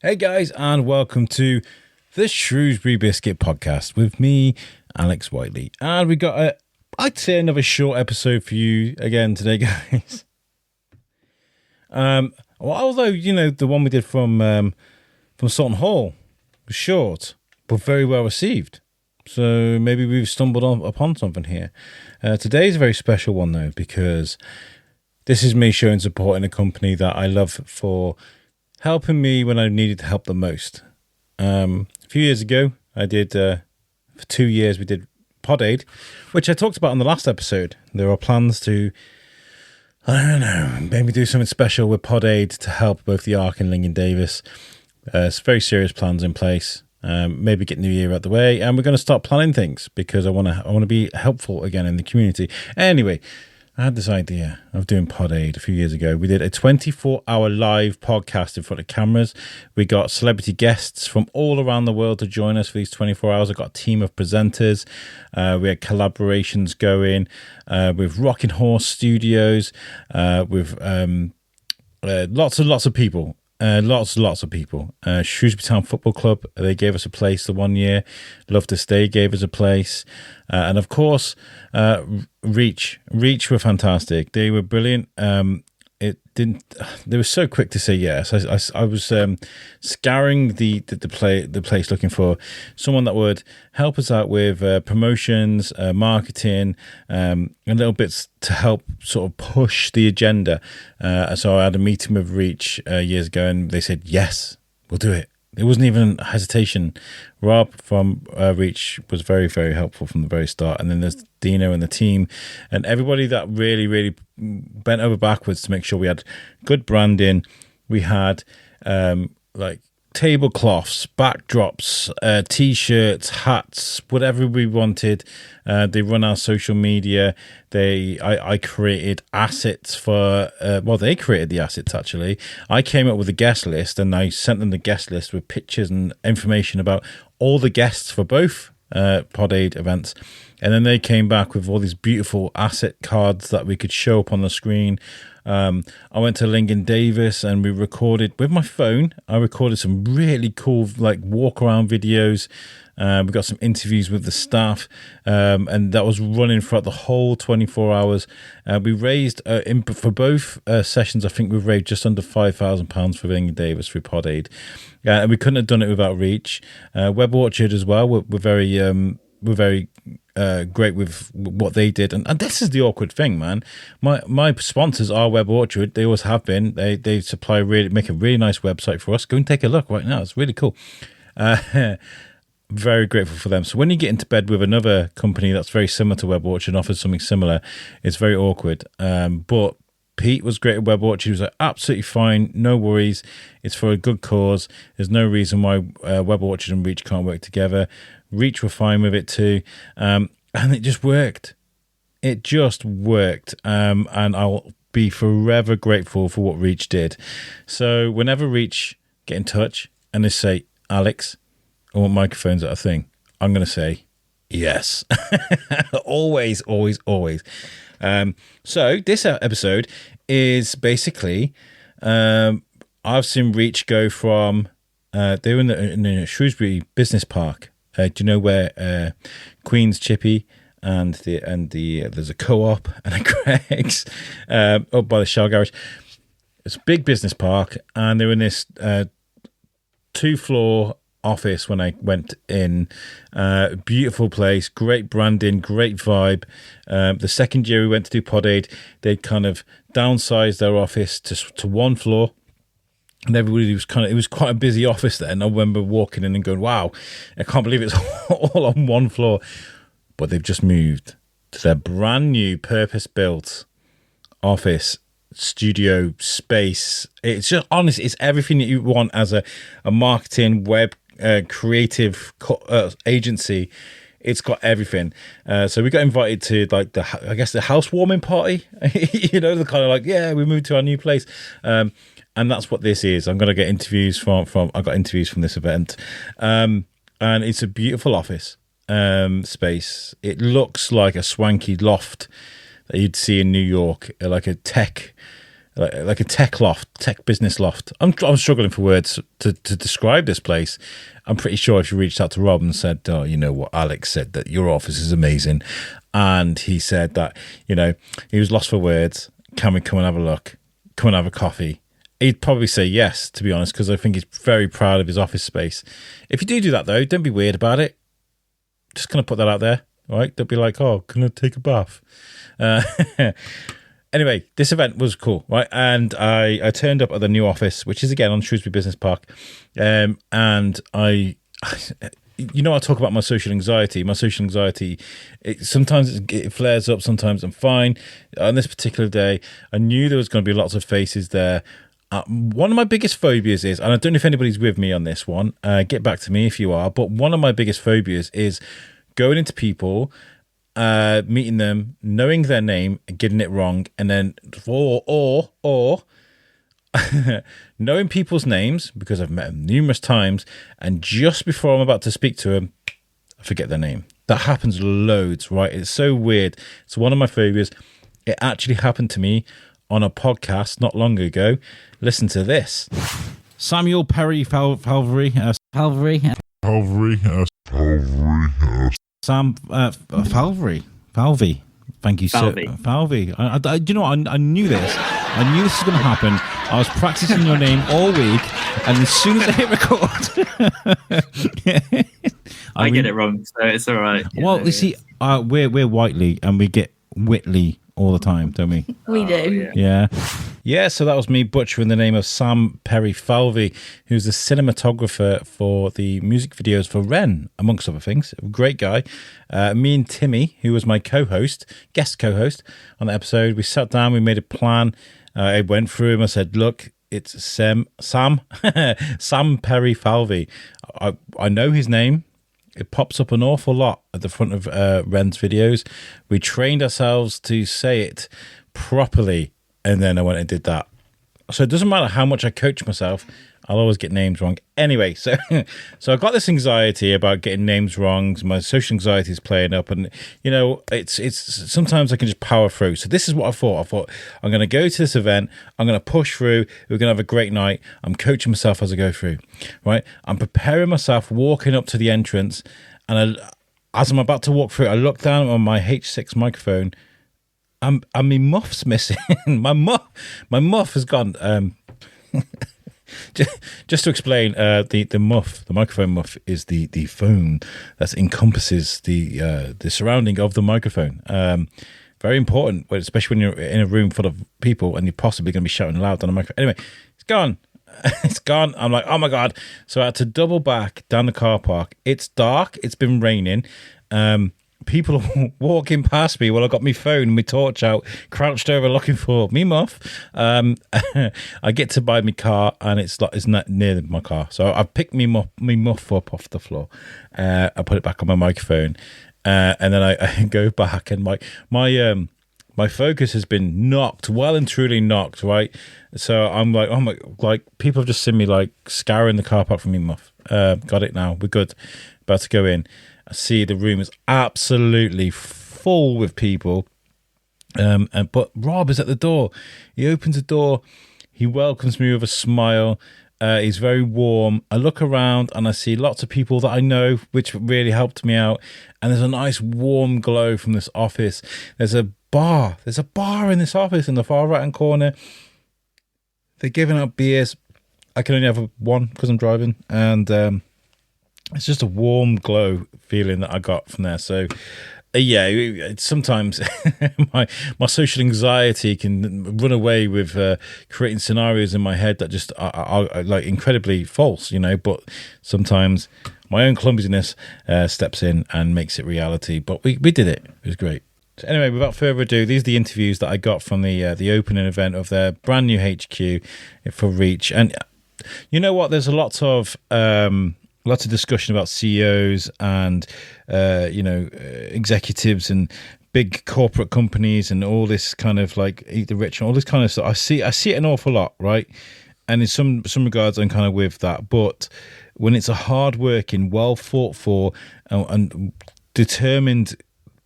Hey guys, and welcome to the Shrewsbury Biscuit podcast with me, Alex Whiteley. And we got I'd say another short episode for you again today, guys. Well, although the one we did from Sutton Hall was short, but very well received. So maybe we've stumbled upon something here. Today's a very special one though, because this is me showing support in a company that I love for helping me when I needed help the most. A few years ago, I did, for 2 years, we did Pod Aid, which I talked about in the last episode. There are plans to, I don't know, maybe do something special with Pod Aid to help both the Ark and Lincoln Davis. It's very serious plans in place. Maybe get New Year out the way, and we're going to start planning things because I want to be helpful again in the community. Anyway, I had this idea of doing Pod Aid a few years ago. We did a 24-hour live podcast in front of cameras. We got celebrity guests from all around the world to join us for these 24 hours. I got a team of presenters. We had collaborations going with Rocking Horse Studios, with lots and lots of people. Lots of people. Shrewsbury Town Football Club, they gave us a place the 1 year. Love to Stay gave us a place. And of course, Reech were fantastic. They were brilliant. They were so quick to say yes. I was scouring the place looking for someone that would help us out with promotions, marketing, and little bits to help sort of push the agenda. So I had a meeting with Reech years ago, and they said yes, we'll do it. There wasn't even hesitation. Rob from Reech was very, very helpful from the very start. And then there's Dino and the team and everybody that really, really bent over backwards to make sure we had good branding. We had like tablecloths, backdrops, T-shirts, hats, whatever we wanted. They run our social media. I created assets for, they created the assets actually. I came up with a guest list and I sent them the guest list with pictures and information about all the guests for both Pod Aid events. And then they came back with all these beautiful asset cards that we could show up on the screen. I went to Lincoln Davis and we recorded with my phone. I recorded some really cool like walk around videos. We got some interviews with the staff, and that was running throughout the whole 24 hours. We raised for both sessions. I think we've raised just under £5,000 for Lincoln Davis through Pod Aid, and we couldn't have done it without Reech. Web Orchard as well. We're very great with what they did, and this is the awkward thing, man. My sponsors are Web Orchard. They always have been. They make a really nice website for us. Go and take a look right now. It's really cool. Very grateful for them. So when you get into bed with another company that's very similar to Web Orchard and offers something similar, it's very awkward. But Pete was great at Web Orchard. He was like, absolutely fine, no worries. It's for a good cause. There's no reason why Web Orchard and Reech can't work together. Reech were fine with it too. And it just worked. It just worked. And I'll be forever grateful for what Reech did. So whenever Reech get in touch and they say, Alex, I want microphones at a thing, I'm going to say yes. Always, always, always. So this episode is basically, I've seen Reech go from, they were in the Shrewsbury Business Park. Do you know where Queen's Chippy and there's a Co-op and a Greg's up by the Shell Garage. It's a big business park, and they were in this 2-floor office when I went in. Beautiful place, great branding, great vibe. The second year we went to do Pod Aid, they kind of downsized their office to 1 floor. And everybody was it was quite a busy office there. And I remember walking in and going, wow, I can't believe it's all on 1 floor. But they've just moved to their brand new purpose-built office, studio space. It's just, honestly, it's everything that you want as a marketing, web, creative agency. It's got everything. So we got invited to like the housewarming party. The kind of like, yeah, we moved to our new place. And that's what this is. I'm going to get interviews from I got interviews from this event. And it's a beautiful office space. It looks like a swanky loft that you'd see in New York, like a tech like a tech business loft. I'm struggling for words to describe this place. I'm pretty sure if you reached out to Rob and said, "Oh, you know what, Alex said that your office is amazing," and he said that, you know, he was lost for words. Can we come and have a look? Come and have a coffee? He'd probably say yes, to be honest, because I think he's very proud of his office space. If you do that, though, don't be weird about it. Just kind of put that out there, right? Don't be like, oh, can I take a bath? Anyway, this event was cool, right? And I turned up at the new office, which is, again, on Shrewsbury Business Park. And I talk about my social anxiety. My social anxiety, sometimes it flares up, sometimes I'm fine. On this particular day, I knew there was going to be lots of faces there. One of my biggest phobias is, and I don't know if anybody's with me on this one, get back to me if you are, but one of my biggest phobias is going into people, meeting them, knowing their name, getting it wrong, and then or knowing people's names because I've met them numerous times, and just before I'm about to speak to them, I forget their name. That happens loads, right? It's so weird. It's one of my phobias. It actually happened to me on a podcast not long ago. Listen to this. Samuel Perry Falvery. Sam Falvey. Thank you, sir. Falvey. You know, I knew this. I knew this was going to happen. I was practicing your name all week, and as soon as I hit record, I get it wrong, so it's all right. Well, you see, we're Whiteley, and we get Whitley all the time, don't we? We do. Yeah, so that was me butchering the name of Sam Perry Falvey, who's the cinematographer for the music videos for Ren, amongst other things. A great guy. Me and Timmy, who was my guest co-host on the episode, we sat down, we made a plan. I went through him, I said, look, it's Sam Perry Falvey. I know his name. It pops up an awful lot at the front of Ren's videos. We trained ourselves to say it properly, and then I went and did that. So it doesn't matter how much I coach myself, I'll always get names wrong. Anyway, so I've got this anxiety about getting names wrong. My social anxiety is playing up, and you know, it's sometimes I can just power through. So this is what I thought. I thought I'm going to go to this event. I'm going to push through. We're going to have a great night. I'm coaching myself as I go through. Right, I'm preparing myself, walking up to the entrance, and as I'm about to walk through, I look down on my H6 microphone. And my muff's missing. my muff has gone. Just to explain, the microphone muff is the phone that encompasses the surrounding of the microphone. Very important, especially when you're in a room full of people and you're possibly going to be shouting loud on a microphone. Anyway, it's gone. It's gone. I'm like, oh my God. So I had to double back down the car park. It's dark. It's been raining. People are walking past me while I got my phone and my torch out, crouched over looking for me muff. I get to buy my car and it's not near my car, so I picked me muff up off the floor. I put it back on my microphone, and then I go back, and my focus has been knocked, well and truly knocked. Right, so I'm like, oh my, like people have just seen me like scouring the car park for me muff. Got it now. We're good. About to go in. I see the room is absolutely full with people, but Rob is at the door. He opens the door. He welcomes me with a smile. He's very warm. I look around and I see lots of people that I know, which really helped me out. And there's a nice warm glow from this office. There's a bar. There's a bar in this office in the far right-hand corner. They're giving out beers. I can only have one because I'm driving, and it's just a warm glow feeling that I got from there. So, sometimes my social anxiety can run away with creating scenarios in my head that just are like incredibly false, you know. But sometimes my own clumsiness steps in and makes it reality. But we did it. It was great. So anyway, without further ado, these are the interviews that I got from the opening event of their brand new HQ for Reech. And you know what? There's lots of discussion about CEOs and executives and big corporate companies and all this kind of like eat the rich and all this kind of stuff. I see it an awful lot, right? And in some regards, I'm kind of with that. But when it's a hard-working, well thought for, and determined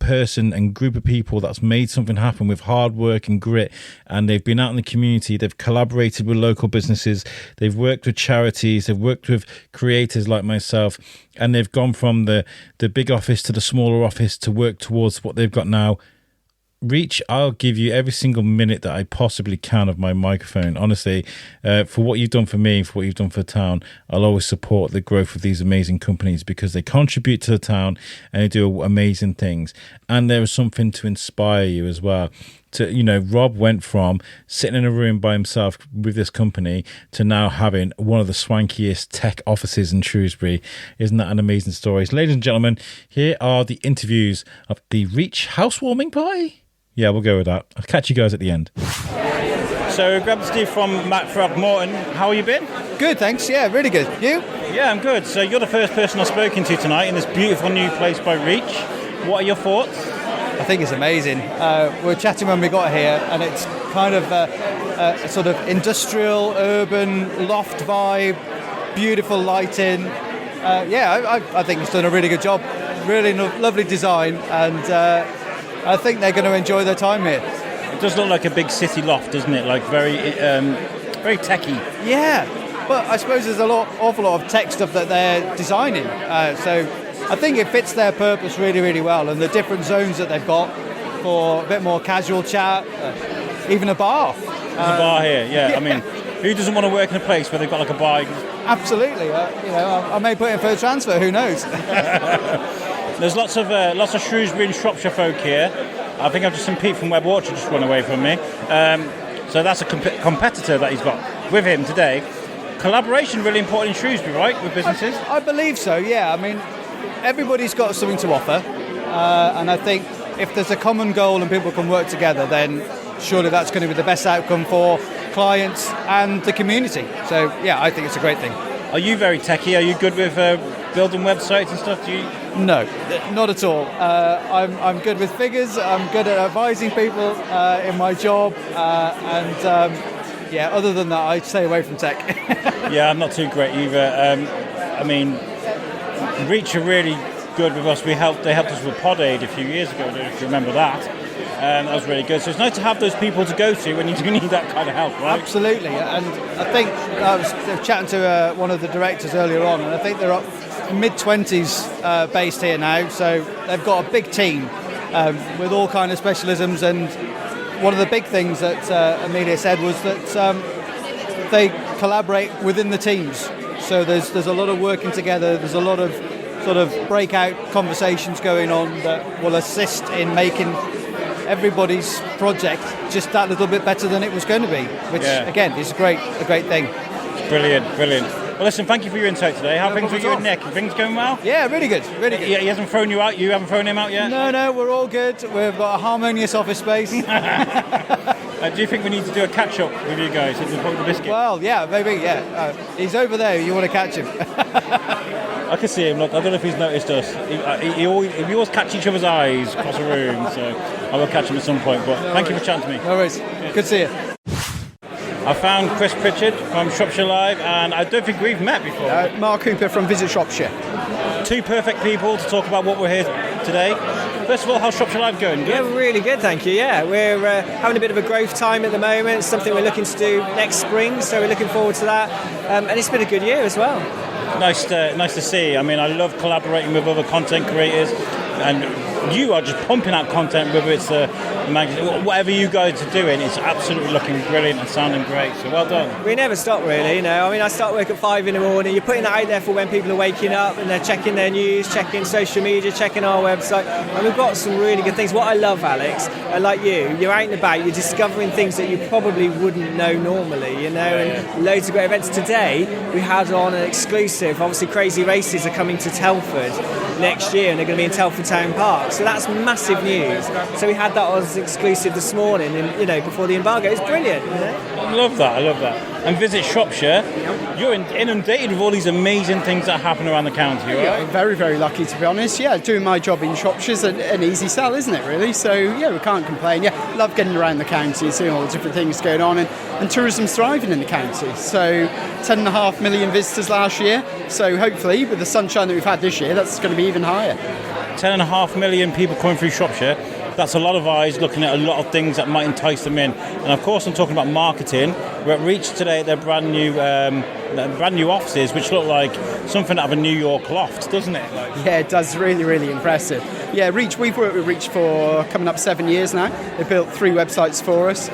person and group of people that's made something happen with hard work and grit, and they've been out in the community, they've collaborated with local businesses, they've worked with charities, they've worked with creators like myself, and they've gone from the big office to the smaller office to work towards what they've got now. Reech, I'll give you every single minute that I possibly can of my microphone. Honestly, for what you've done for me, for what you've done for the town, I'll always support the growth of these amazing companies because they contribute to the town and they do amazing things. And there is something to inspire you as well. Rob went from sitting in a room by himself with this company to now having one of the swankiest tech offices in Shrewsbury. Isn't that an amazing story? So, ladies and gentlemen, here are the interviews of the Reech housewarming party. Yeah, we'll go with that. I'll catch you guys at the end. So, grab Steve from Matt Frog-Morton. How have you been? Good, thanks. Yeah, really good. You? Yeah, I'm good. So, you're the first person I've spoken to tonight in this beautiful new place by Reech. What are your thoughts? I think it's amazing. We were chatting when we got here, and it's kind of a sort of industrial, urban, loft vibe, beautiful lighting. I think it's done a really good job. Really lovely design, and I think they're going to enjoy their time here. It does look like a big city loft, doesn't it? Like very techy. Yeah, but I suppose there's awful lot of tech stuff that they're designing. So I think it fits their purpose really, really well, and the different zones that they've got for a bit more casual chat, even a bar. There's a bar here, yeah. I mean, who doesn't want to work in a place where they've got like a bar? Absolutely. I may put in for a transfer. Who knows? There's lots of Shrewsbury and Shropshire folk here. I think I've just seen Pete from Webb Orchard just run away from me. So that's a competitor that he's got with him today. Collaboration really important in Shrewsbury, right, with businesses? I believe so, yeah. I mean, everybody's got something to offer. And I think if there's a common goal and people can work together, then surely that's going to be the best outcome for clients and the community. So, yeah, I think it's a great thing. Are you very techie? Are you good with building websites and stuff? No, not at all. I'm good with figures. I'm good at advising people in my job. Other than that, I stay away from tech. Yeah, I'm not too great either. I mean, Reech are really good with us. They helped us with Pod Aid a few years ago, I don't know if you remember that. That was really good. So it's nice to have those people to go to when you do need that kind of help, right? Absolutely. And I think I was chatting to one of the directors earlier on, and I think they're up mid-20s based here now. So they've got a big team with all kind of specialisms. And one of the big things that Amelia said was that they collaborate within the teams. So there's a lot of working together. There's a lot of sort of breakout conversations going on that will assist in making everybody's project just that little bit better than it was going to be, which again is a great thing. Brilliant. Well, listen, thank you for your insight today. How are things with you and Nick? Are things going well? Yeah, really good. Yeah, he hasn't thrown you out. You haven't thrown him out yet? No, we're all good. We've got a harmonious office space. Do you think we need to do a catch-up with you guys at the Biscuit? Well, yeah, maybe, yeah. He's over there. You want to catch him? I can see him. Look, I don't know if he's noticed us. We always catch each other's eyes across the room, so I will catch him at some point. But thank you for chatting to me. No worries. Good to see you. I found Chris Pritchard from Shropshire Live, and I don't think we've met before. Mark Cooper from Visit Shropshire. Two perfect people to talk about what we're here today. First of all, how's Shropshire Live going? Good? Yeah, really good, thank you. Yeah, we're having a bit of a growth time at the moment. It's something we're looking to do next spring, so we're looking forward to that. And it's been a good year as well. Nice to see. I mean, I love collaborating with other content creators, and you are just pumping out content, whether it's the magazine, whatever you guys are doing, it's absolutely looking brilliant and sounding great, so well done. We never stop, really, you know. I mean, I start work at 5 in the morning. You're putting that out there for when people are waking up and they're checking their news, checking social media, checking our website, and we've got some really good things. What I love, Alex, like you're out and about, you're discovering things that you probably wouldn't know normally, you know, and loads of great events. Today we had on an exclusive, obviously Crazy Races are coming to Telford next year, and they're going to be in Telford Town Park, so that's massive news. So we had that as exclusive this morning, and you know, before the embargo. It's brilliant, you know? I love that. And Visit Shropshire, you're inundated with all these amazing things that happen around the county, right? Yeah, very, very lucky, to be honest. Yeah, doing my job in Shropshire's an easy sell, isn't it, really? So, yeah, we can't complain. Yeah, love getting around the county and seeing all the different things going on, and tourism's thriving in the county. So, 10.5 million visitors last year. So, hopefully, with the sunshine that we've had this year, that's going to be even higher. 10.5 million people coming through Shropshire. That's a lot of eyes looking at a lot of things that might entice them in. And of course, I'm talking about marketing. We're at Reech today at their brand new offices, which look like something out of a New York loft, doesn't it? Yeah, it does. Really, really impressive. Yeah, Reech, we've worked with Reech for coming up 7 years now. They built 3 websites for us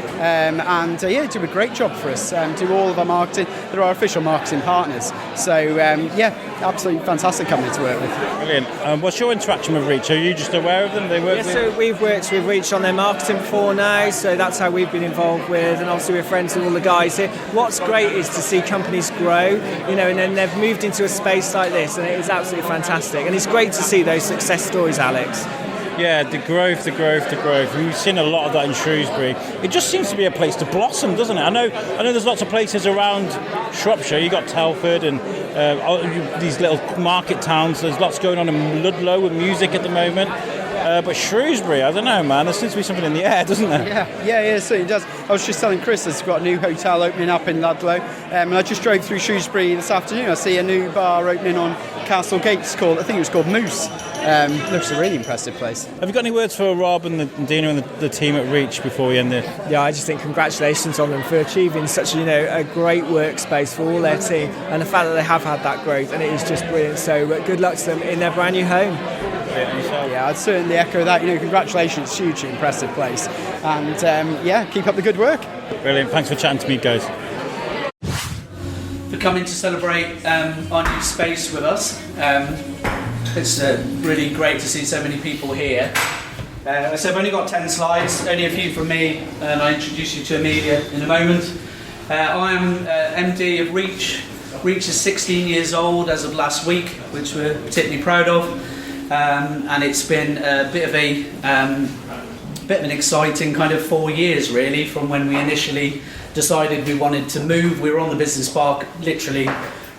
do a great job for us. Do all of our marketing. They're our official marketing partners. So, absolutely fantastic company to work with. Brilliant. What's your interaction with Reech? Are you just aware of them? So we've worked with Reech on their marketing before now, so that's how we've been involved with, and obviously we're friends with all the guys here. What's great is to see companies grow, and then they've moved into a space like this, and it is absolutely fantastic. And it's great to see those success stories, Alex. Yeah, the growth. And we've seen a lot of that in Shrewsbury. It just seems to be a place to blossom, doesn't it? I know there's lots of places around Shropshire. You've got Telford and these little market towns. There's lots going on in Ludlow with music at the moment. But Shrewsbury, I don't know, man. There seems to be something in the air, doesn't there? Yeah, it certainly does. I was just telling Chris there's got a new hotel opening up in Ludlow. And I just drove through Shrewsbury this afternoon. I see a new bar opening on Castle Gates I think it was called Moose. Looks a really impressive place. Have you got any words for Rob and Dina and the team at Reech before we end this? Yeah, I just think congratulations on them for achieving such a great workspace for all their team, and the fact that they have had that growth, and it is just brilliant. So good luck to them in their brand new home. Yeah, I'd certainly echo that. Congratulations, hugely impressive place, and keep up the good work. Brilliant. Thanks for chatting to me, guys. For coming to celebrate our new space with us. It's really great to see so many people here. So I've only got 10 slides, only a few from me, and I'll introduce you to Amelia in a moment. I am MD of Reech. Reech is 16 years old as of last week, which we're particularly proud of. And it's been a bit of an exciting kind of 4 years, really, from when we initially decided we wanted to move. We were on the business park, literally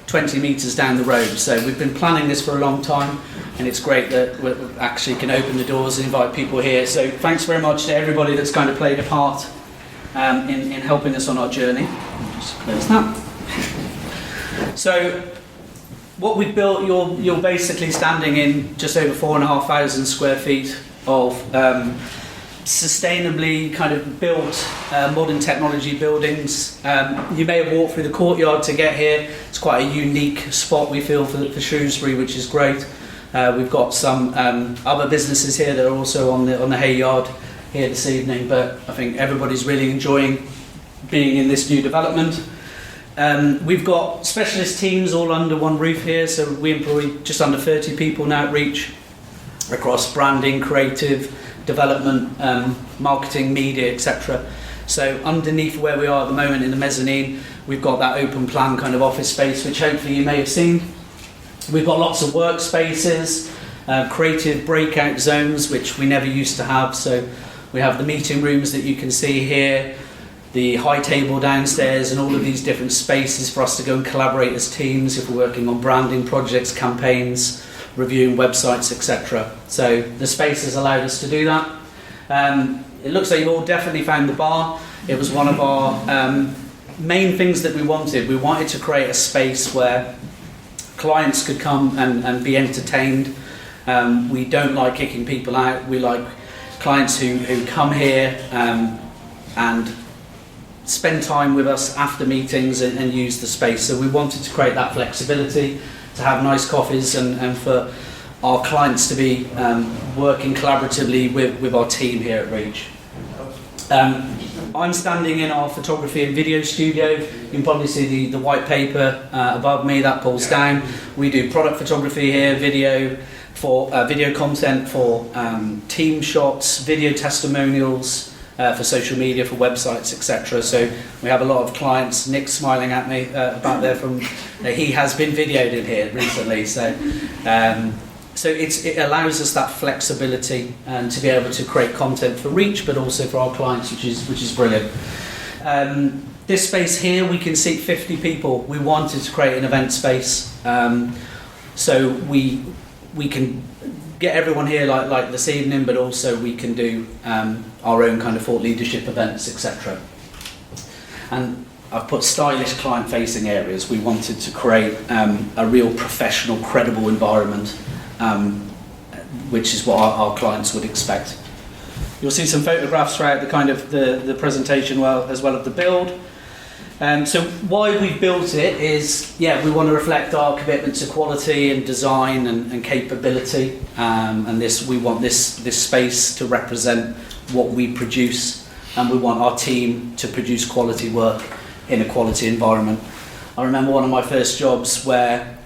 20 metres down the road. So we've been planning this for a long time, and it's great that we actually can open the doors and invite people here. So thanks very much to everybody that's kind of played a part in helping us on our journey. Just close that. So what we've built, you're basically standing in just over 4,500 square feet of sustainably kind of built modern technology buildings. You may have walked through the courtyard to get here. It's quite a unique spot, we feel, for Shrewsbury, which is great. We've got some other businesses here that are also on the hay yard here this evening, but I think everybody's really enjoying being in this new development. We've got specialist teams all under one roof here, so we employ just under 30 people now at Reech across branding, creative, development, marketing, media, etc. So underneath where we are at the moment in the mezzanine, we've got that open plan kind of office space, which hopefully you may have seen. We've got lots of workspaces, creative breakout zones, which we never used to have. So we have the meeting rooms that you can see here, the high table downstairs, and all of these different spaces for us to go and collaborate as teams if we're working on branding projects, campaigns, reviewing websites, etc. So the space has allowed us to do that. It looks like you've all definitely found the bar. It was one of our main things that we wanted. We wanted to create a space where clients could come and be entertained. We don't like kicking people out. We like clients who come here and spend time with us after meetings and use the space. So we wanted to create that flexibility, to have nice coffees and for our clients to be working collaboratively with our team here at Reech. I'm standing in our photography and video studio. You can probably see the white paper above me that pulls down. We do product photography here, video content for team shots, video testimonials, for social media, for websites, etc. So we have a lot of clients. Nick's smiling at me back there from he has been videoed in here recently. So it allows us that flexibility and to be able to create content for Reech, but also for our clients, which is brilliant. This space here, we can seat 50 people. We wanted to create an event space, so we can get everyone here like this evening, but also we can do our own kind of thought leadership events, etc. And I've put stylish client-facing areas. We wanted to create a real professional, credible environment. which is what our clients would expect. You'll see some photographs throughout the kind of the presentation as well of the build. So why we've built it is, we want to reflect our commitment to quality and design and capability, and we want this space to represent what we produce, and we want our team to produce quality work in a quality environment. I remember one of my first jobs where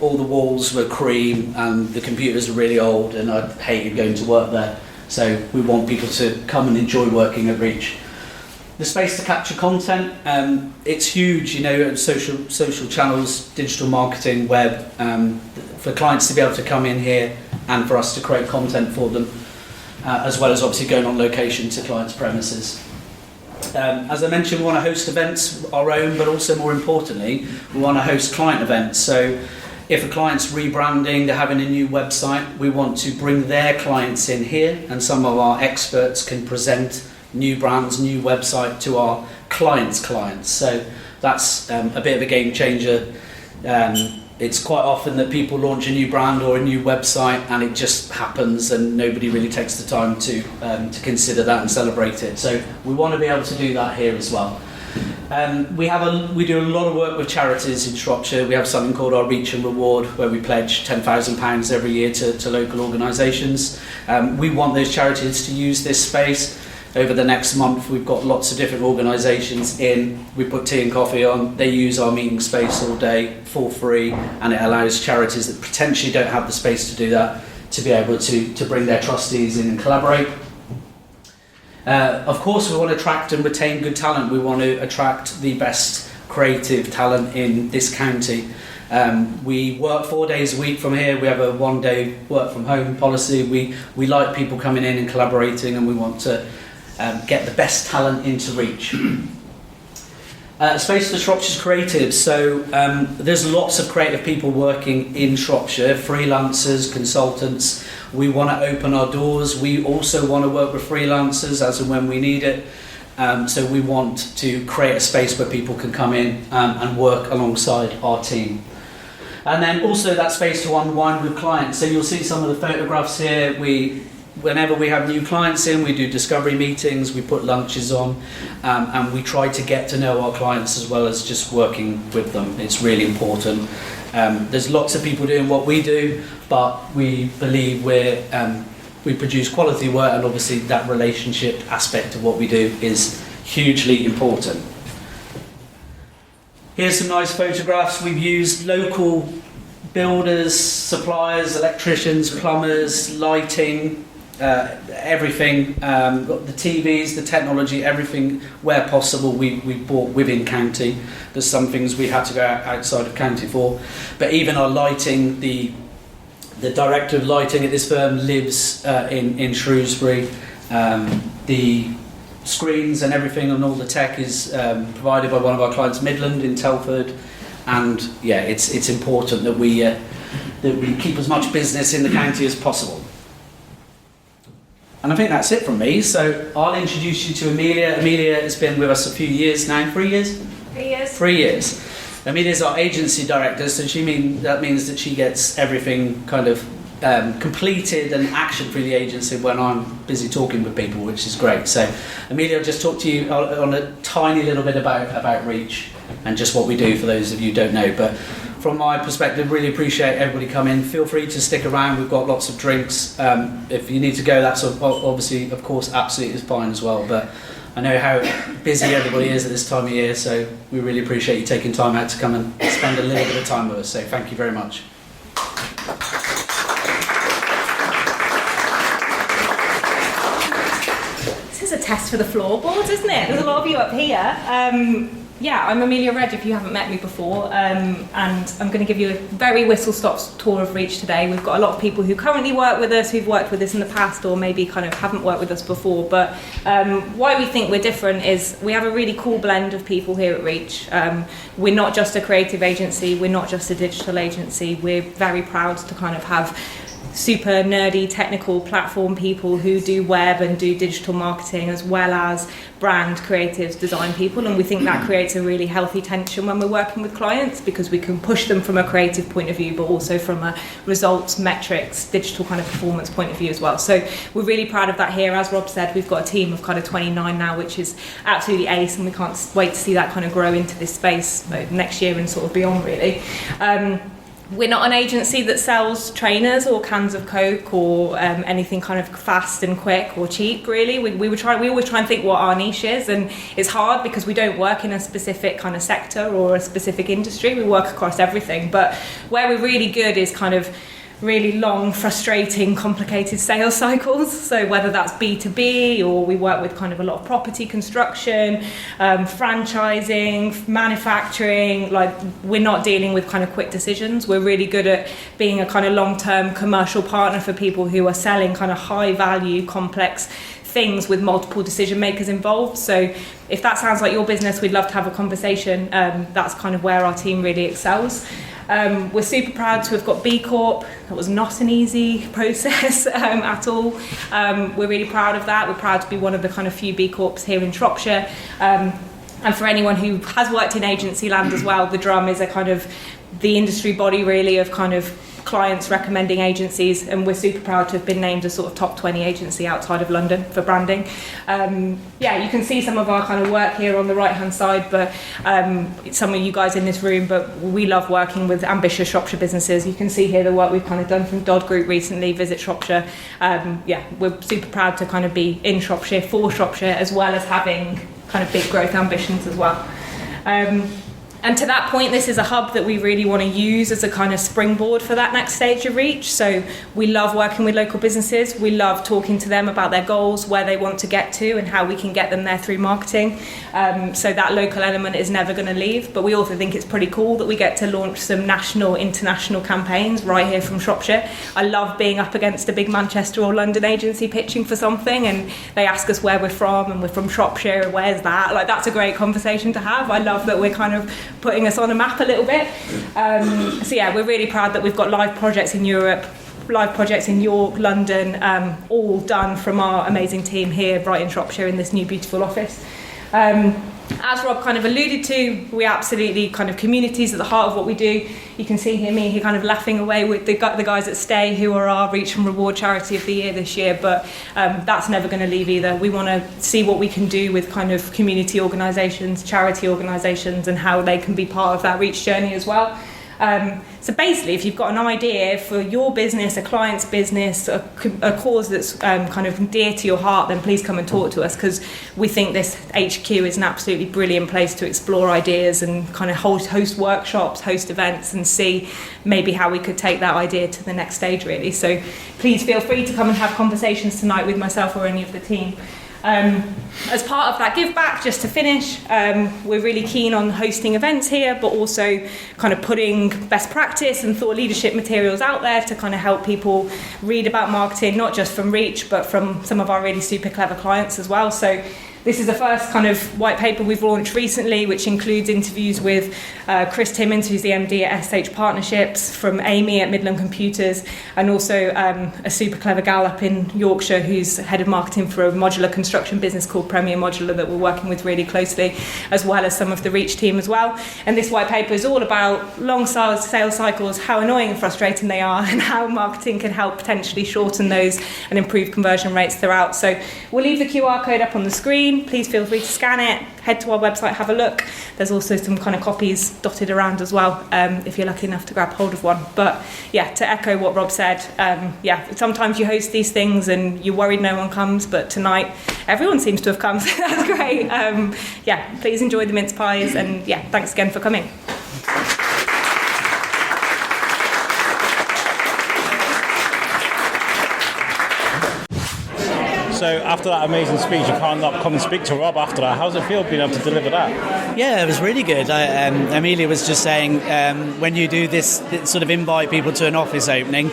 all the walls were cream and the computers were really old, and I hated going to work there. So we want people to come and enjoy working at Reech. The space to capture content, it's huge, social channels, digital marketing, web, for clients to be able to come in here and for us to create content for them, as well as obviously going on location to clients' premises. As I mentioned, we want to host events, our own, but also more importantly, we want to host client events. So if a client's rebranding, they're having a new website, we want to bring their clients in here, and some of our experts can present new brands, new website to our clients' clients. So that's a bit of a game changer. It's quite often that people launch a new brand or a new website and it just happens and nobody really takes the time to consider that and celebrate it. So we want to be able to do that here as well. We do a lot of work with charities in Shropshire. We have something called our Reach and Reward, where we pledge £10,000 every year to local organisations. We want those charities to use this space. Over the next month, we've got lots of different organisations in. We put tea and coffee on. They use our meeting space all day for free, and it allows charities that potentially don't have the space to do that to be able to bring their trustees in and collaborate. Of course, we want to attract and retain good talent. We want to attract the best creative talent in this county. We work 4 days a week from here. We have a 1-day work from home policy. We like people coming in and collaborating, and we want to get the best talent into Reech. Space for Shropshire's creatives. So there's lots of creative people working in Shropshire, freelancers, consultants. We want to open our doors. We also want to work with freelancers as and when we need it. So we want to create a space where people can come in and work alongside our team. And then also that space to unwind with clients. So you'll see some of the photographs here. Whenever we have new clients in, we do discovery meetings, we put lunches on, and we try to get to know our clients as well as just working with them. It's really important. There's lots of people doing what we do, but we believe we produce quality work, and obviously that relationship aspect of what we do is hugely important. Here's some nice photographs. We've used local builders, suppliers, electricians, plumbers, lighting, everything, the TVs, the technology, everything where possible we bought within county. There's some things we had to go outside of county for, but even our lighting, the director of lighting at this firm lives in Shrewsbury. The screens and everything and all the tech is provided by one of our clients, Midland in Telford, and it's important that we keep as much business in the county as possible. And I think that's it from me. So I'll introduce you to Amelia. Amelia has been with us a few years now. 3 years? 3 years. 3 years. Amelia's our agency director, so that means that she gets everything kind of completed and action through the agency when I'm busy talking with people, which is great. So Amelia, I'll just talk to you on a tiny little bit about Reech and just what we do for those of you who don't know. But from my perspective, really appreciate everybody coming. Feel free to stick around. We've got lots of drinks. If you need to go, that's obviously, of course, absolutely is fine as well. But I know how busy everybody is at this time of year, so we really appreciate you taking time out to come and spend a little bit of time with us. So thank you very much. This is a test for the floorboards, isn't it? There's a lot of you up here. I'm Amelia Redge, if you haven't met me before, and I'm going to give you a very whistle-stop tour of Reech today. We've got a lot of people who currently work with us, who've worked with us in the past, or maybe kind of haven't worked with us before. But why we think we're different is we have a really cool blend of people here at Reech. We're not just a creative agency, we're not just a digital agency. We're very proud to kind of have super nerdy technical platform people who do web and do digital marketing, as well as brand creatives, design people, and we think that creates a really healthy tension when we're working with clients, because we can push them from a creative point of view but also from a results, metrics, digital kind of performance point of view as well. So we're really proud of that here. As Rob said, we've got a team of kind of 29 now, which is absolutely ace, and we can't wait to see that kind of grow into this space next year and sort of beyond, really. We're not an agency that sells trainers or cans of Coke or anything kind of fast and quick or cheap, really. We always try and think what our niche is, and it's hard because we don't work in a specific kind of sector or a specific industry. We work across everything, but where we're really good is kind of really long, frustrating, complicated sales cycles. So whether that's B2B, or we work with kind of a lot of property construction, franchising, manufacturing, like we're not dealing with kind of quick decisions. We're really good at being a kind of long-term commercial partner for people who are selling kind of high value, complex things with multiple decision makers involved. So if that sounds like your business, we'd love to have a conversation. That's kind of where our team really excels. We're super proud to have got B Corp. That was not an easy process at all. We're really proud of that. We're proud to be one of the kind of few B Corps here in Shropshire. And for anyone who has worked in agency land as well, the Drum is a kind of the industry body really of kind of clients recommending agencies, and we're super proud to have been named a sort of top 20 agency outside of London for branding. You can see some of our kind of work here on the right hand side, but some of you guys in this room, but we love working with ambitious Shropshire businesses. You can see here the work we've kind of done from Dodd Group recently, Visit Shropshire. We're super proud to kind of be in Shropshire for Shropshire, as well as having kind of big growth ambitions as well. And to that point, this is a hub that we really want to use as a kind of springboard for that next stage of Reech. So we love working with local businesses. We love talking to them about their goals, where they want to get to, and how we can get them there through marketing. So that local element is never going to leave. But we also think it's pretty cool that we get to launch some national, international campaigns right here from Shropshire. I love being up against a big Manchester or London agency pitching for something, and they ask us where we're from, and we're from Shropshire. Where's that? Like, that's a great conversation to have. I love that we're kind of putting us on a map a little bit. We're really proud that we've got live projects in Europe, live projects in York, London, all done from our amazing team here, right in Shropshire, in this new beautiful office. As Rob kind of alluded to, we absolutely kind of communities at the heart of what we do. You can see me here kind of laughing away with the guys at Stay, who are our Reach and Reward Charity of the Year this year, but that's never going to leave either. We want to see what we can do with kind of community organisations, charity organisations, and how they can be part of that Reach journey as well. So basically, if you've got an idea for your business, a client's business, a cause that's kind of dear to your heart, then please come and talk to us, because we think this HQ is an absolutely brilliant place to explore ideas and kind of host workshops, host events, and see maybe how we could take that idea to the next stage, really. So please feel free to come and have conversations tonight with myself or any of the team. As part of that give back, just to finish, we're really keen on hosting events here, but also kind of putting best practice and thought leadership materials out there to kind of help people read about marketing, not just from Reech, but from some of our really super clever clients as well. So this is the first kind of white paper we've launched recently, which includes interviews with Chris Timmins, who's the MD at SH Partnerships, from Amy at Midland Computers, and also a super clever gal up in Yorkshire who's head of marketing for a modular construction business called Premier Modular that we're working with really closely, as well as some of the Reech team as well. And this white paper is all about long sales cycles, how annoying and frustrating they are, and how marketing can help potentially shorten those and improve conversion rates throughout. So we'll leave the QR code up on the screen. Please feel free to scan it, head to our website, have a look. There's also some kind of copies dotted around as well, if you're lucky enough to grab hold of one. But yeah, to echo what Rob said, sometimes you host these things and you're worried no one comes, but tonight everyone seems to have come, so that's great. Please enjoy the mince pies, and thanks again for coming. So after that amazing speech, you can't not come and speak to Rob after that. How's it feel being able to deliver that? Yeah, it was really good. Amelia was just saying, when you do this sort of invite people to an office opening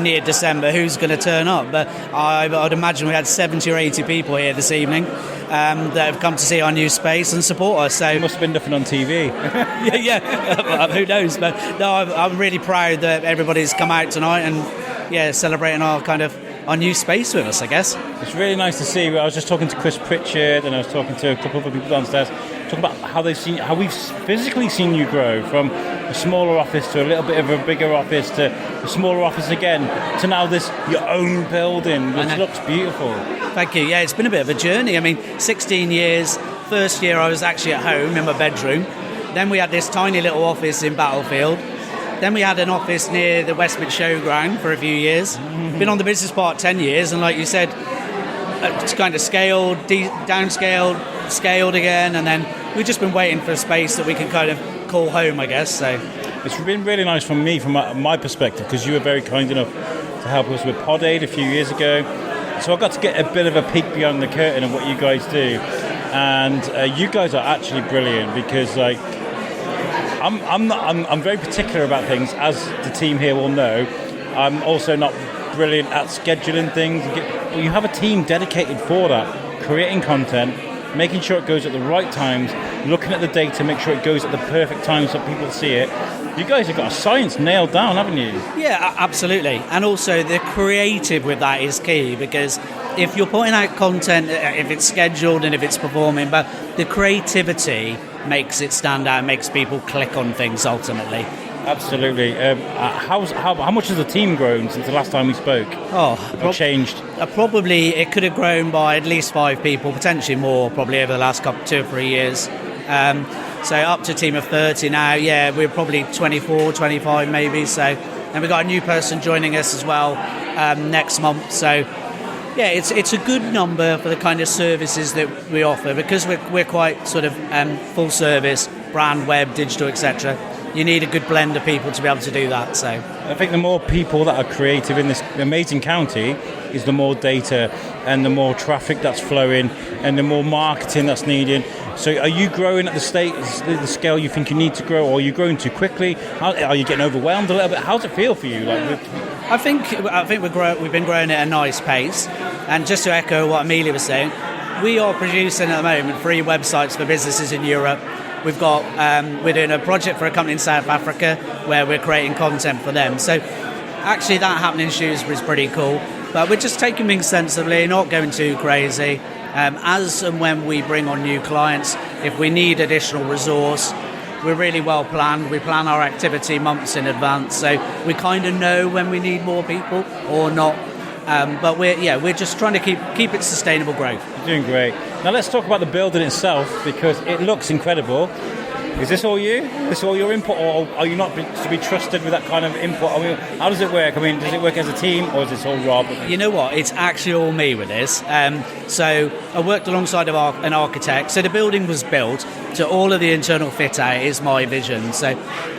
near December, who's going to turn up? But I'd imagine we had 70 or 80 people here this evening that have come to see our new space and support us. So it must have been nothing on TV. Who knows? But no, I'm really proud that everybody's come out tonight and celebrating our new space with us, I guess. It's really nice to see. I was just talking to Chris Pritchard, and I was talking to a couple of other people downstairs, talking about how we've physically seen you grow from a smaller office to a little bit of a bigger office to a smaller office again to now your own building, which looks beautiful. Thank you. Yeah, it's been a bit of a journey. I mean, 16 years. First year I was actually at home in my bedroom. Then we had this tiny little office in Battlefield. Then we had an office near the Westmid Showground for a few years. Been on the business park 10 years, and like you said, it's kind of scaled, downscaled, scaled again, and then we've just been waiting for a space that we can kind of call home, I guess. So it's been really nice from my perspective, because you were very kind enough to help us with Pod Aid a few years ago. So I got to get a bit of a peek beyond the curtain of what you guys do, and you guys are actually brilliant, because I'm very particular about things, as the team here will know. I'm also not brilliant at scheduling things. But you have a team dedicated for that, creating content, making sure it goes at the right times, looking at the data, make sure it goes at the perfect time so people see it. You guys have got a science nailed down, haven't you? Yeah, absolutely. And also the creative with that is key, because if you're putting out content, if it's scheduled and if it's performing, but the creativity makes it stand out, makes people click on things ultimately. Absolutely. How much has the team grown since the last time we spoke? Changed? Probably it could have grown by at least 5 people, potentially more, probably over the last 2 or 3 years. So up to a team of 30 now. Yeah, we're probably 24, 25 maybe. So, and we've got a new person joining us as well next month. So yeah, it's a good number for the kind of services that we offer, because we're quite sort of full service, brand, web, digital, etc. You need a good blend of people to be able to do that. So I think the more people that are creative in this amazing county is the more data and the more traffic that's flowing and the more marketing that's needed. So are you growing at the scale you think you need to grow, or are you growing too quickly? Are you getting overwhelmed a little bit? How does it feel for you? I think we've been growing at a nice pace. And just to echo what Amelia was saying, we are producing at the moment 3 websites for businesses in Europe. We've got we're doing a project for a company in South Africa where we're creating content for them. So actually that happening in Shrewsbury is pretty cool. But we're just taking things sensibly, not going too crazy. As and when we bring on new clients, if we need additional resource, we're really well planned. We plan our activity months in advance, so we kind of know when we need more people or not. But we're just trying to keep it sustainable growth. You're doing great. Now let's talk about the building itself, because it looks incredible. Is this all you? Is this all your input, or are you not to be trusted with that kind of input? I mean, how does it work? I mean, does it work as a team, or is this all Rob? You know what? It's actually all me with this. So I worked alongside of an architect. So the building was built, so all of the internal fit out is my vision. So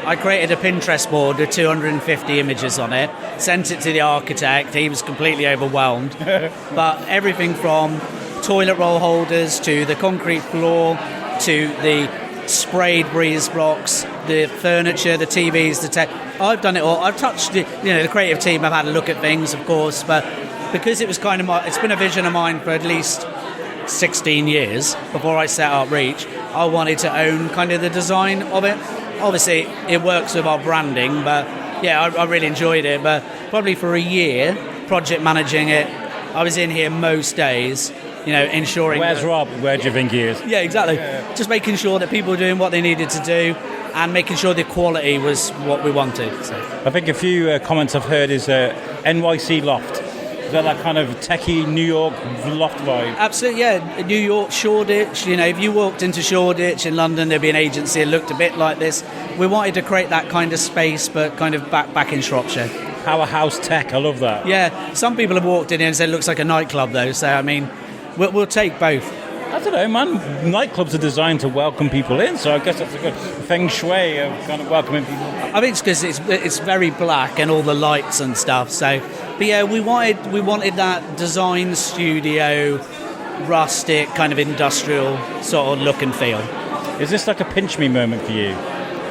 I created a Pinterest board with 250 images on it, sent it to the architect. He was completely overwhelmed. But everything from toilet roll holders to the concrete floor to the sprayed breeze blocks, the furniture, the TVs, the tech. I've done it all. I've touched the creative team. I've had a look at things, of course, but because it was kind of it's been a vision of mine for at least 16 years before I set up Reech. I wanted to own kind of the design of it. Obviously, it works with our branding, but yeah, I really enjoyed it. But probably for a year, project managing it, I was in here most days. Ensuring... Where's Rob? Where do you think he is? Yeah, exactly. Yeah. Just making sure that people were doing what they needed to do and making sure the quality was what we wanted. So. I think a few comments I've heard is NYC loft. Is that kind of techie New York loft vibe? Absolutely, yeah. New York, Shoreditch. If you walked into Shoreditch in London, there'd be an agency that looked a bit like this. We wanted to create that kind of space, but kind of back in Shropshire. Powerhouse tech, I love that. Yeah, some people have walked in here and said it looks like a nightclub, though. So, I mean... We'll take both. I don't know, man. Nightclubs are designed to welcome people in, so I guess that's a good feng shui of kind of welcoming people. I think it's because it's very black and all the lights and stuff. So, but yeah, we wanted that design studio, rustic, kind of industrial sort of look and feel. Is this like a pinch me moment for you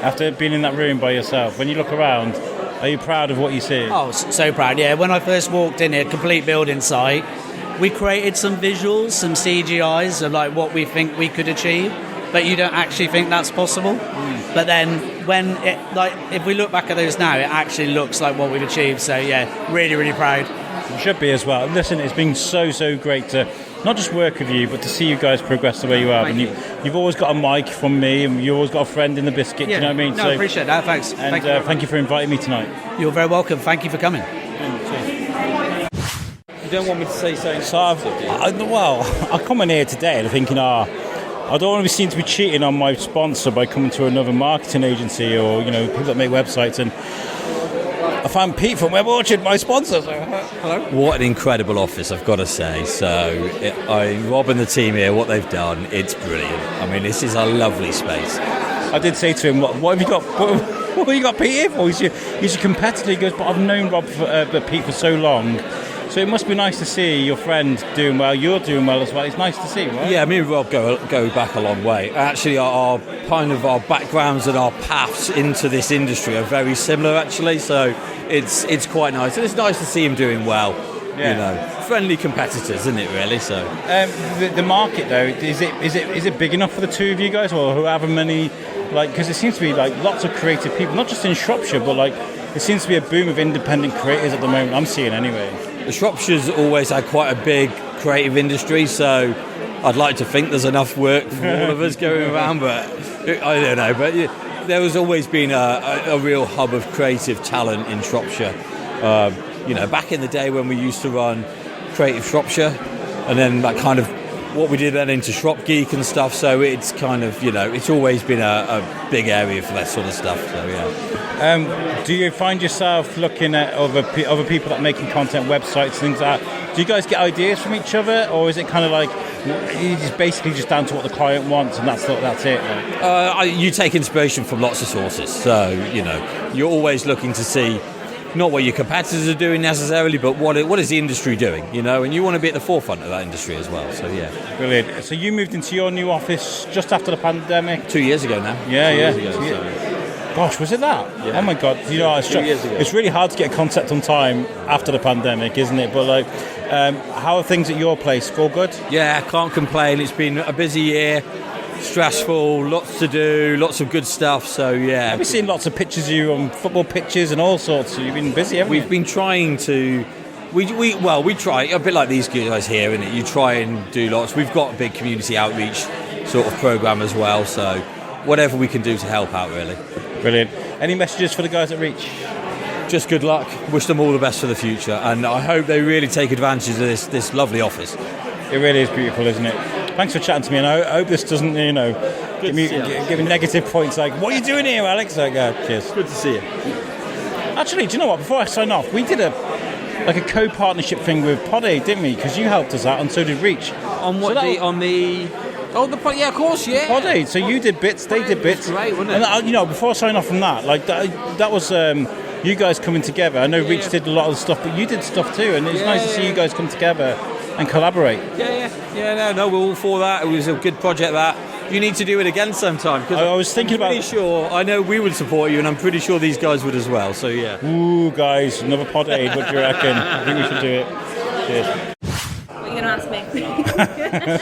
after being in that room by yourself? When you look around, are you proud of what you see? Oh, so proud. Yeah, when I first walked in here, complete building site. We created some visuals, some CGIs of like what we think we could achieve. but you don't actually think that's possible. But then if we look back at those now, it actually looks like what we've achieved. So yeah, really, really proud. You should be as well. Listen, it's been so great to not just work with you, but to see you guys progress the way you have. And you've always got a mic from me, and you've always got a friend in the biscuit. Do you know what I mean? No, I appreciate that. Thanks. And thank you for inviting me tonight. You're very welcome. Thank you for coming. You don't want me to say something? So I come in here today and thinking, I don't want to be seen to be cheating on my sponsor by coming to another marketing agency or people that make websites, and I found Pete from Web Orchard, my sponsor. So, hello. What an incredible office, I've got to say. So, Rob and the team here, what they've done, it's brilliant. I mean, this is a lovely space. I did say to him, what have you got? What have you got Pete here for? He's your competitor. He goes, but I've known Pete for so long. So it must be nice to see your friend doing well. You're doing well as well. It's nice to see, right? Yeah, me and Rob go back a long way. Actually, our backgrounds and our paths into this industry are very similar, actually. So it's quite nice, and it's nice to see him doing well. Yeah. Friendly competitors, isn't it? Really. So the market though, is it big enough for the two of you guys, or however many? Because it seems to be lots of creative people, not just in Shropshire, but it seems to be a boom of independent creators at the moment. I'm seeing anyway. Shropshire's always had quite a big creative industry, so I'd like to think there's enough work for all of us going around, but I don't know. But there has always been a real hub of creative talent in Shropshire. Back in the day when we used to run Creative Shropshire, and then that kind of what we did then into Shrop Geek and stuff, so it's kind of, it's always been a big area for that sort of stuff, so yeah. Do you find yourself looking at other people that are making content, websites, things like that? Do you guys get ideas from each other, or is it kind of it's basically just down to what the client wants and that's it? You take inspiration from lots of sources, so, you're always looking to see not what your competitors are doing necessarily, but what is the industry doing, and you want to be at the forefront of that industry as well, so yeah. Brilliant. So you moved into your new office just after the pandemic? 2 years ago now. Yeah. 2 years ago, so. Gosh, was it that? Yeah. Oh my God. 2 years ago. It's really hard to get a concept on time after the pandemic, isn't it? But how are things at your place? All good? Yeah, can't complain. It's been a busy year. Stressful, lots to do, lots of good stuff, so yeah. I've seen lots of pictures of you on football pitches and all sorts, so you've been busy, haven't you? We've been trying to, we try, a bit like these guys here, innit? You try and do lots. We've got a big community outreach sort of programme as well, so whatever we can do to help out, really. Brilliant. Any messages for the guys at Reech? Just good luck, wish them all the best for the future, and I hope they really take advantage of this lovely office. It really is beautiful, isn't it? Thanks for chatting to me, and I hope this doesn't, give me negative points like, what are you doing here, Alex? Cheers. Good to see you. Actually, do you know what? Before I sign off, we did a co-partnership thing with Pod Aid, didn't we? Because you helped us out, and so did Reech. Yeah, of course, yeah. Pod Aid. So you did bits, they did bits. Great, wasn't it? And before I sign off from that, that was you guys coming together. I know Reech did a lot of stuff, but you did stuff too, and it's nice to see you guys come together and collaborate. No, we're all for that. It was a good project that. You need to do it again sometime. I was thinking about. I'm pretty sure. I know we would support you, and I'm pretty sure these guys would as well. So yeah. Ooh, guys, another Pod Aid. What do you reckon? I think we should do it. Cheers. What are you going to ask me?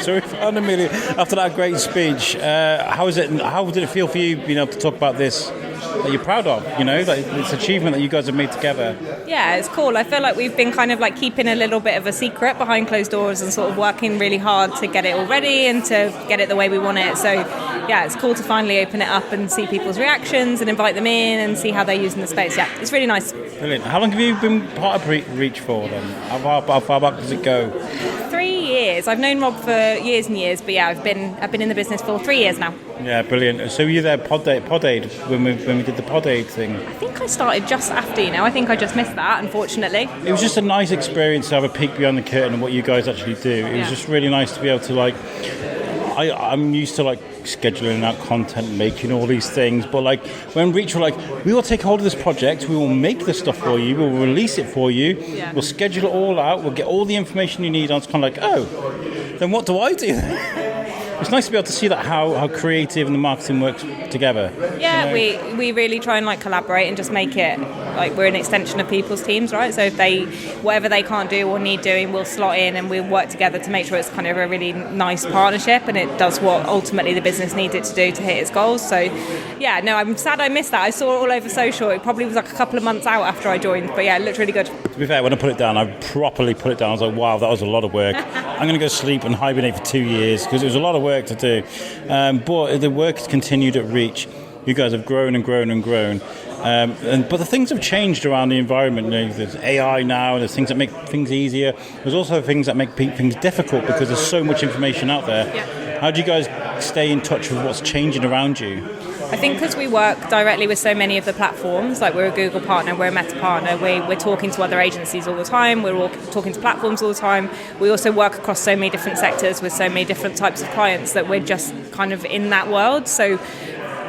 So, Amelia, after that great speech, how did it feel for you being able to talk about this that you're proud of? This achievement that you guys have made together. Yeah, it's cool. I feel like we've been kind of keeping a little bit of a secret behind closed doors and sort of working really hard to get it all ready and to get it the way we want it. So yeah, it's cool to finally open it up and see people's reactions and invite them in and see how they're using the space. Yeah, it's really nice. Brilliant. How long have you been part of Reech for then? How far back does it go? 3 years. I've known Rob for years and years, but yeah, I've been in the business for 3 years now. Yeah, brilliant. So were you there Pod Aid when we did the Pod Aid thing? I think I started just after, I think I just missed that, unfortunately. It was just a nice experience to have a peek beyond the curtain of what you guys actually do. It was just really nice to be able to I'm used to scheduling out content, making all these things, but when Reech were we will take hold of this project, we will make the stuff for you, we'll release it for you, we'll schedule it all out, we'll get all the information you need on. It's kind of then what do I do? it's nice to be able to see that how creative and the marketing works together. Yeah, we really try and like collaborate and just make it like we're an extension of people's teams, right? So if they whatever they can't do or need doing, we'll slot in and we'll work together to make sure it's kind of a really nice partnership and it does what ultimately the business needs it to do to hit its goals. So yeah, no, I'm sad I missed that. I saw it all over social. It probably was like a couple of months out after I joined, but yeah, it looked really good. To be fair, when I put it down, I properly put it down. I was like, wow, that was a lot of work. I'm going to go sleep and hibernate for 2 years because it was a lot of work to do. But the work has continued at Reech. You guys have grown and grown and grown. But the things have changed around the environment. You know, there's AI now, there's things that make things easier. There's also things that make things difficult because there's so much information out there. Yeah. How do you guys stay in touch with what's changing around you? I think because we work directly with so many of the platforms, like we're a Google partner, we're a Meta partner, we're talking to other agencies all the time, we're all talking to platforms all the time. We also work across so many different sectors with so many different types of clients that we're just kind of in that world. So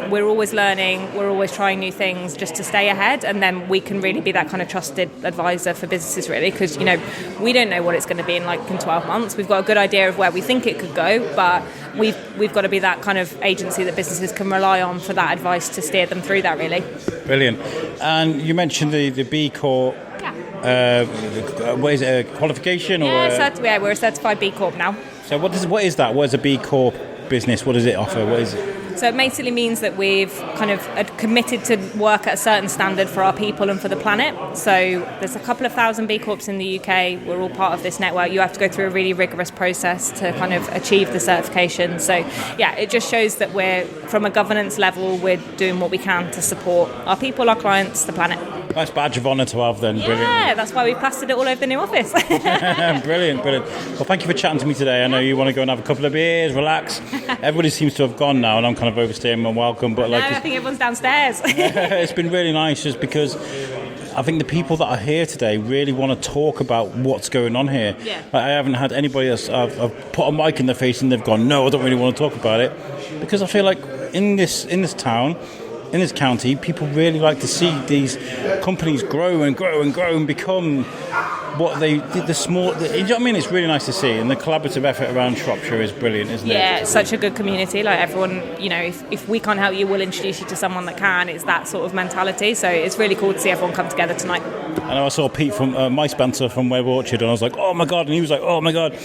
we're always learning, we're always trying new things just to stay ahead, and then we can really be that kind of trusted advisor for businesses, really, because, you know, we don't know what it's going to be in 12 months. We've got a good idea of where we think it could go, but we've got to be that kind of agency that businesses can rely on for that advice to steer them through that, really. Brilliant. And you mentioned the B Corp. What is it, a qualification? We're a certified B Corp now. So what is that? What is a B Corp business? What does it offer? What is it? So it basically means that we've kind of committed to work at a certain standard for our people and for the planet. So there's a couple of thousand B Corps in the UK. We're all part of this network. You have to go through a really rigorous process to kind of achieve the certification. So yeah, it just shows that we're, from a governance level, we're doing what we can to support our people, our clients, the planet. Nice badge of honour to have then. Yeah, brilliant. That's why we've plastered it all over the new office. Brilliant. Well, thank you for chatting to me today. I know you want to go and have a couple of beers, relax. Everybody seems to have gone now, and I'm kind of overstaying my welcome. But I think everyone's downstairs. It's been really nice just because I think the people that are here today really want to talk about what's going on here. Yeah. I haven't had anybody else, I've put a mic in their face and they've gone, no, I don't really want to talk about it. Because I feel like in this town, in this county, people really like to see these companies grow and grow and grow and become what they did. You know what I mean? It's really nice to see, and the collaborative effort around Shropshire is brilliant, isn't it? Yeah, it's such a good community. Like everyone, you know, if we can't help you, we'll introduce you to someone that can. It's that sort of mentality. So it's really cool to see everyone come together tonight. I know I saw Pete from my Spencer from Web Orchard, and I was like, oh my god, and he was like, oh my god.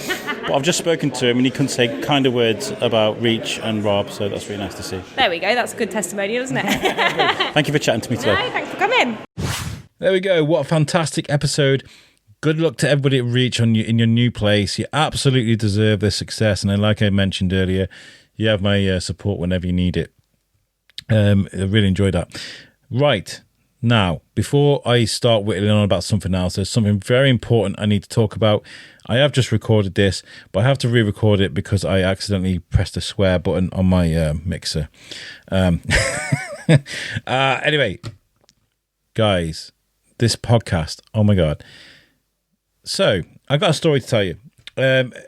But I've just spoken to him, and he couldn't say kinder words about Reech and Rob, so that's really nice to see. There we go. That's a good testimonial, isn't it? Thank you for chatting to me today. No, thanks for coming. There we go. What a fantastic episode. Good luck to everybody at Reech in your new place. You absolutely deserve this success. And like I mentioned earlier, you have my support whenever you need it. I really enjoyed that. Right. Now, before I start whittling on about something else, there's something very important I need to talk about. I have just recorded this, but I have to re-record it because I accidentally pressed the swear button on my mixer. Anyway, guys, this podcast, oh my God. So, I've got a story to tell you.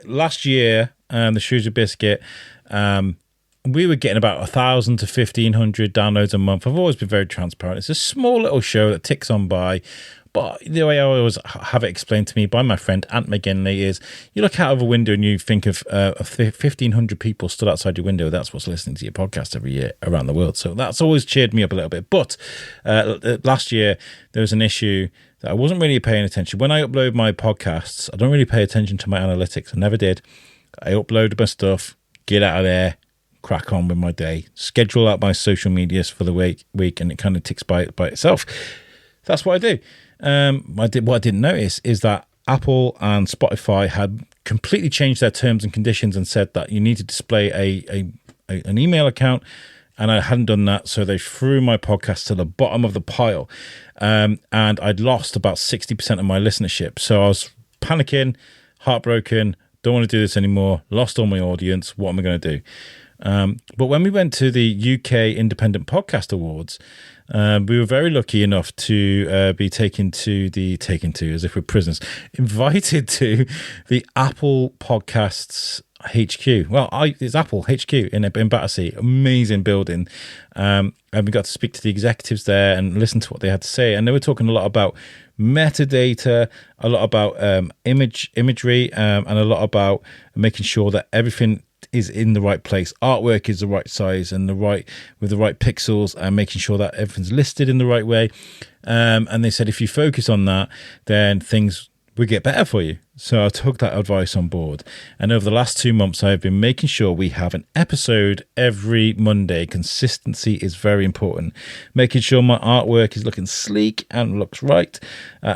Last year, the Shrewsbury Biscuit, we were getting about 1,000 to 1,500 downloads a month. I've always been very transparent. It's a small little show that ticks on by. But the way I always have it explained to me by my friend Ant McGinley is you look out of a window and you think of 1,500 people stood outside your window. That's what's listening to your podcast every year around the world. So that's always cheered me up a little bit. But last year, there was an issue that I wasn't really paying attention. When I upload my podcasts, I don't really pay attention to my analytics. I never did. I upload my stuff, get out of there, crack on with my day, schedule out my social medias for the week, and it kind of ticks by itself. That's what I do. What I didn't notice is that Apple and Spotify had completely changed their terms and conditions and said that you need to display an email account, and I hadn't done that, so they threw my podcast to the bottom of the pile, and I'd lost about 60% of my listenership. So I was panicking, heartbroken, don't want to do this anymore, lost all my audience, what am I going to do? But when we went to the UK Independent Podcast Awards, we were very lucky enough to be taken to as if we're prisoners, invited to the Apple Podcasts HQ. Well, it's Apple HQ in Battersea, amazing building. And we got to speak to the executives there and listen to what they had to say. And they were talking a lot about metadata, a lot about imagery, and a lot about making sure that everything is in the right place. Artwork is the right size and with the right pixels, and making sure that everything's listed in the right way. And they said if you focus on that, then things will get better for you. So I took that advice on board. And over the last 2 months, I've been making sure we have an episode every Monday. Consistency is very important. Making sure my artwork is looking sleek and looks right.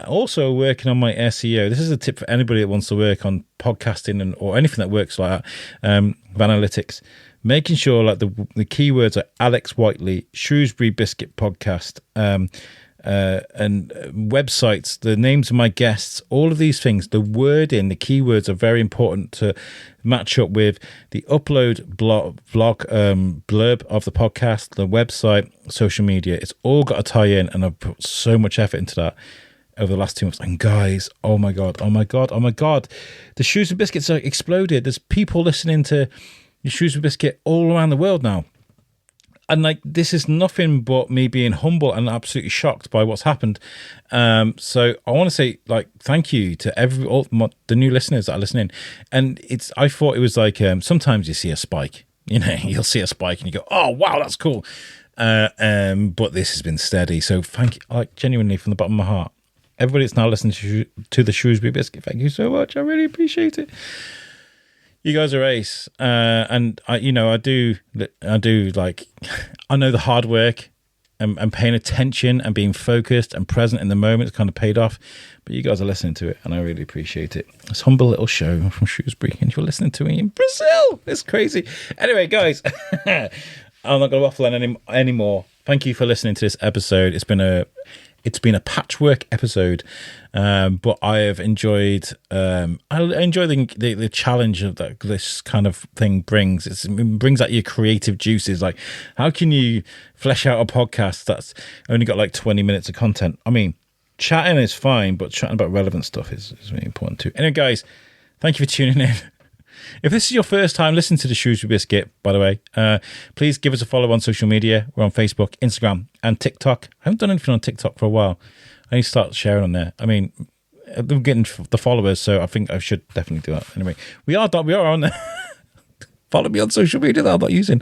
Also working on my SEO. This is a tip for anybody that wants to work on podcasting or anything that works like that, with analytics. Making sure like the keywords are Alex Whiteley, Shrewsbury Biscuit Podcast, and websites, the names of my guests, all of these things, the wording, the keywords are very important to match up with the upload blog blurb of the podcast, the website, social media. It's all got to tie in, and I've put so much effort into that over the last 2 months. And guys, oh my god, the Shrewsbury Biscuits are exploded. There's people listening to the Shrewsbury Biscuit all around the world now. And like, this is nothing but me being humble and absolutely shocked by what's happened. So I want to say, like, thank you to the new listeners that are listening. And I thought it was like, sometimes you see a spike, you'll see a spike and you go, oh, wow, that's cool. But this has been steady. So thank you, like, genuinely from the bottom of my heart. Everybody that's now listening to the Shrewsbury Biscuit, thank you so much. I really appreciate it. You guys are ace, and I do like, I know the hard work and paying attention and being focused and present in the moment has kind of paid off, but you guys are listening to it, and I really appreciate it. It's a humble little show from Shrewsbury, and you're listening to me in Brazil. It's crazy. Anyway, guys, I'm not going to waffle on anymore. Thank you for listening to this episode. It's been a patchwork episode, but I have enjoyed. I enjoy the challenge of that this kind of thing brings. It brings out your creative juices. Like, how can you flesh out a podcast that's only got like 20 minutes of content? I mean, chatting is fine, but chatting about relevant stuff is really important too. Anyway, guys, thank you for tuning in. If this is your first time listening to the Shrewsbury Biscuit, by the way, please give us a follow on social media. We're on Facebook, Instagram, and TikTok. I haven't done anything on TikTok for a while. I need to start sharing on there. I mean, I'm getting the followers, so I think I should definitely do that. Anyway, we are on there. Follow me on social media that I'm not using.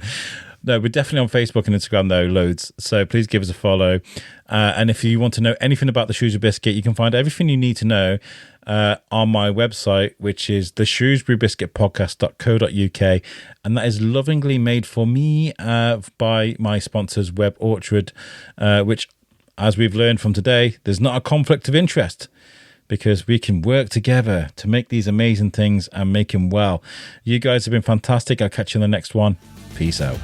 No, we're definitely on Facebook and Instagram, though, loads. So please give us a follow. And if you want to know anything about the Shrewsbury Biscuit, you can find everything you need to know on my website, which is the shrewsburybiscuitpodcast.co.uk, and that is lovingly made for me by my sponsors, Web Orchard, which, as we've learned from today, there's not a conflict of interest, because we can work together to make these amazing things and make them well. You guys have been fantastic. I'll catch you in the next one. Peace out.